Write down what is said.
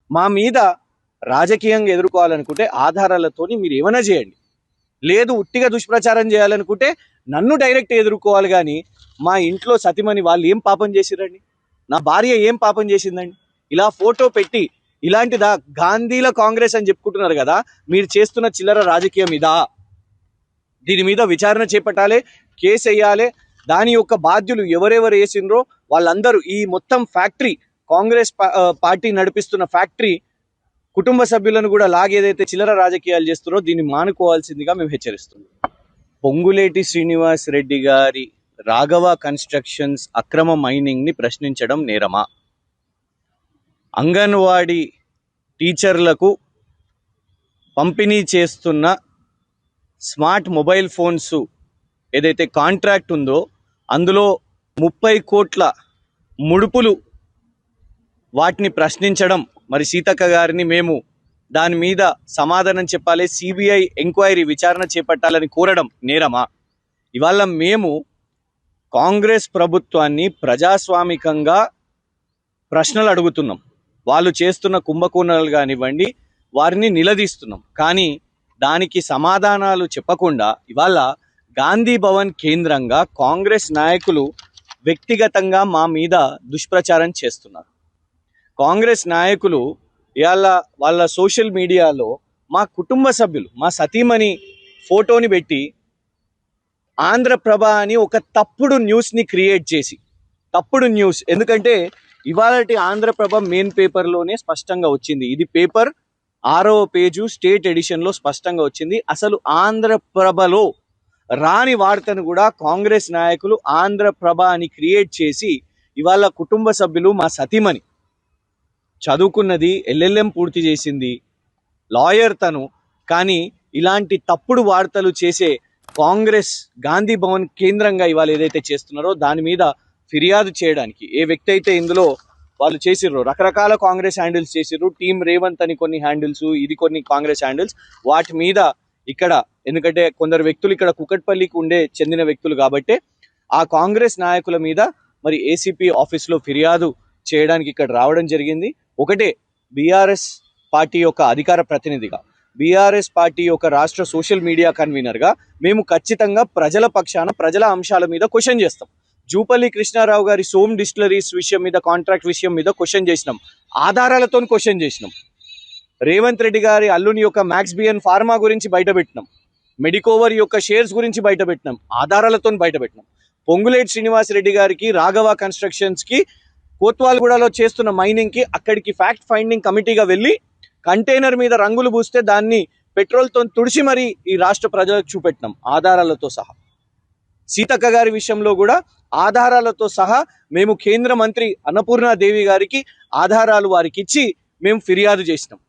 మా మీద రాజకీయంగా ఎదుర్కోవాలనుకుంటే ఆధారాలతోని మీరు ఏమైనా చేయండి, లేదు ఉట్టిగా దుష్ప్రచారం చేయాలనుకుంటే నన్ను డైరెక్ట్ ఎదుర్కోవాలి. కానీ మా ఇంట్లో సతిమని వాళ్ళు ఏం పాపం చేసిరండి, నా భార్య ఏం పాపం చేసిందండి? ఇలా ఫోటో పెట్టి ఇలాంటిదా గాంధీల కాంగ్రెస్ అని చెప్పుకుంటున్నారు కదా, మీరు చేస్తున్న చిల్లర రాజకీయం ఇదా? దీని మీద విచారణ చేపట్టాలి, కేసు వేయాలి. దాని యొక్క బాధ్యులు ఎవరెవరు వేసిండ్రో వాళ్ళందరూ, ఈ మొత్తం ఫ్యాక్టరీ కాంగ్రెస్ పార్టీ నడిపిస్తున్న ఫ్యాక్టరీ కుటుంబ సభ్యులను కూడా లాగేదైతే చిల్లర రాజకీయాలు చేస్తున్నారో దీన్ని మానుకోవాల్సిందిగా మేము హెచ్చరిస్తున్నాం. పొంగులేటి శ్రీనివాస్ రెడ్డి గారి రాఘవ కన్స్ట్రక్షన్స్ అక్రమ మైనింగ్ ని ప్రశ్నించడం నేరమా? అంగన్వాడీ టీచర్లకు పంపిణీ చేస్తున్న స్మార్ట్ మొబైల్ ఫోన్స్ ఏదైతే కాంట్రాక్ట్ ఉందో అందులో 30 కోట్ల ముడుపులు వాటిని ప్రశ్నించడం, మరి సీతక్క గారిని మేము దాని మీద సమాధానం చెప్పాలి, సిబిఐ ఎంక్వైరీ విచారణ చేపట్టాలని కోరడం నేరమా? ఇవాళ మేము కాంగ్రెస్ ప్రభుత్వాన్ని ప్రజాస్వామికంగా ప్రశ్నలు అడుగుతున్నాం, వాళ్ళు చేస్తున్న కుంభకోణాలు కానివ్వండి వారిని నిలదీస్తున్నాం. కానీ దానికి సమాధానాలు చెప్పకుండా ఇవాళ గాంధీ భవన్ కేంద్రంగా కాంగ్రెస్ నాయకులు వ్యక్తిగతంగా మా మీద దుష్ప్రచారం చేస్తున్నారు. కాంగ్రెస్ నాయకులు ఇవాళ వాళ్ళ సోషల్ మీడియాలో మా కుటుంబ సభ్యులు, మా సతీమణి ఫోటోని పెట్టి ఆంధ్రప్రభ అని ఒక తప్పుడు న్యూస్ని క్రియేట్ చేసి, తప్పుడు న్యూస్, ఎందుకంటే ఇవాళటి ఆంధ్రప్రభ మెయిన్ పేపర్లోనే స్పష్టంగా వచ్చింది, ఇది పేపర్ 6వ పేజు స్టేట్ ఎడిషన్లో స్పష్టంగా వచ్చింది. అసలు ఆంధ్రప్రభలో రాని వార్తను కూడా కాంగ్రెస్ నాయకులు ఆంధ్రప్రభ అని క్రియేట్ చేసి ఇవాళ కుటుంబ సభ్యులు, మా సతీమణి చదువుకున్నది, ఎల్ఎల్ఎం పూర్తి చేసింది, లాయర్ తను, కానీ ఇలాంటి తప్పుడు వార్తలు చేసే కాంగ్రెస్ గాంధీ భవన్ కేంద్రంగా ఇవాళ ఏదైతే చేస్తున్నారో దాని మీద ఫిర్యాదు చేయడానికి ఏ వ్యక్తి అయితే ఇందులో వాళ్ళు చేసిర్రో, రకరకాల కాంగ్రెస్ హ్యాండిల్స్ చేసిర్రు, టీం రేవంత్ అని కొన్ని హ్యాండిల్స్, ఇది కొన్ని కాంగ్రెస్ హ్యాండిల్స్, వాటి మీద ఇక్కడ ఎందుకంటే కొందరు వ్యక్తులు ఇక్కడ కుకట్పల్లికి చెందిన వ్యక్తులు కాబట్టి ఆ కాంగ్రెస్ నాయకుల మీద మరి ఏసీపీ ఆఫీస్లో ఫిర్యాదు చేయడానికి ఇక్కడ రావడం జరిగింది. ఒకటే, బీఆర్ఎస్ పార్టీ యొక్క అధికార ప్రతినిధిగా, బీఆర్ఎస్ పార్టీ యొక్క రాష్ట్ర సోషల్ మీడియా కన్వీనర్గా మేము ఖచ్చితంగా ప్రజల పక్షాన ప్రజల అంశాల మీద క్వశ్చన్ చేస్తాం. జూపల్లి కృష్ణారావు గారి సోమ్ డిస్టిలరీస్ విషయం మీద, కాంట్రాక్ట్ విషయం మీద క్వశ్చన్ చేసినాం, ఆధారాలతో క్వశ్చన్ చేసినాం. రేవంత్ రెడ్డి గారి అల్లుని యొక్క మ్యాక్స్బియన్ ఫార్మా గురించి బయటపెట్టినాం, మెడికోవర్ యొక్క షేర్స్ గురించి బయటపెట్టినాం, ఆధారాలతో బయటపెట్టినాం. పొంగులేటి శ్రీనివాస్ రెడ్డి గారికి, రాఘవ కన్స్ట్రక్షన్స్కి, కోత్వాల్గూడలో చేస్తున్న మైనింగ్కి అక్కడికి ఫ్యాక్ట్ ఫైండింగ్ కమిటీగా వెళ్ళి కంటైనర్ మీద రంగులు పూస్తే దాన్ని పెట్రోల్తో తుడిచి మరీ ఈ రాష్ట్ర ప్రజలకు చూపెట్టినాం ఆధారాలతో సహా. సీతక్క గారి విషయంలో కూడా ఆధారాలతో సహా మేము కేంద్ర మంత్రి అన్నపూర్ణాదేవి గారికి ఆధారాలు వారికి ఇచ్చి మేము ఫిర్యాదు చేసినాం.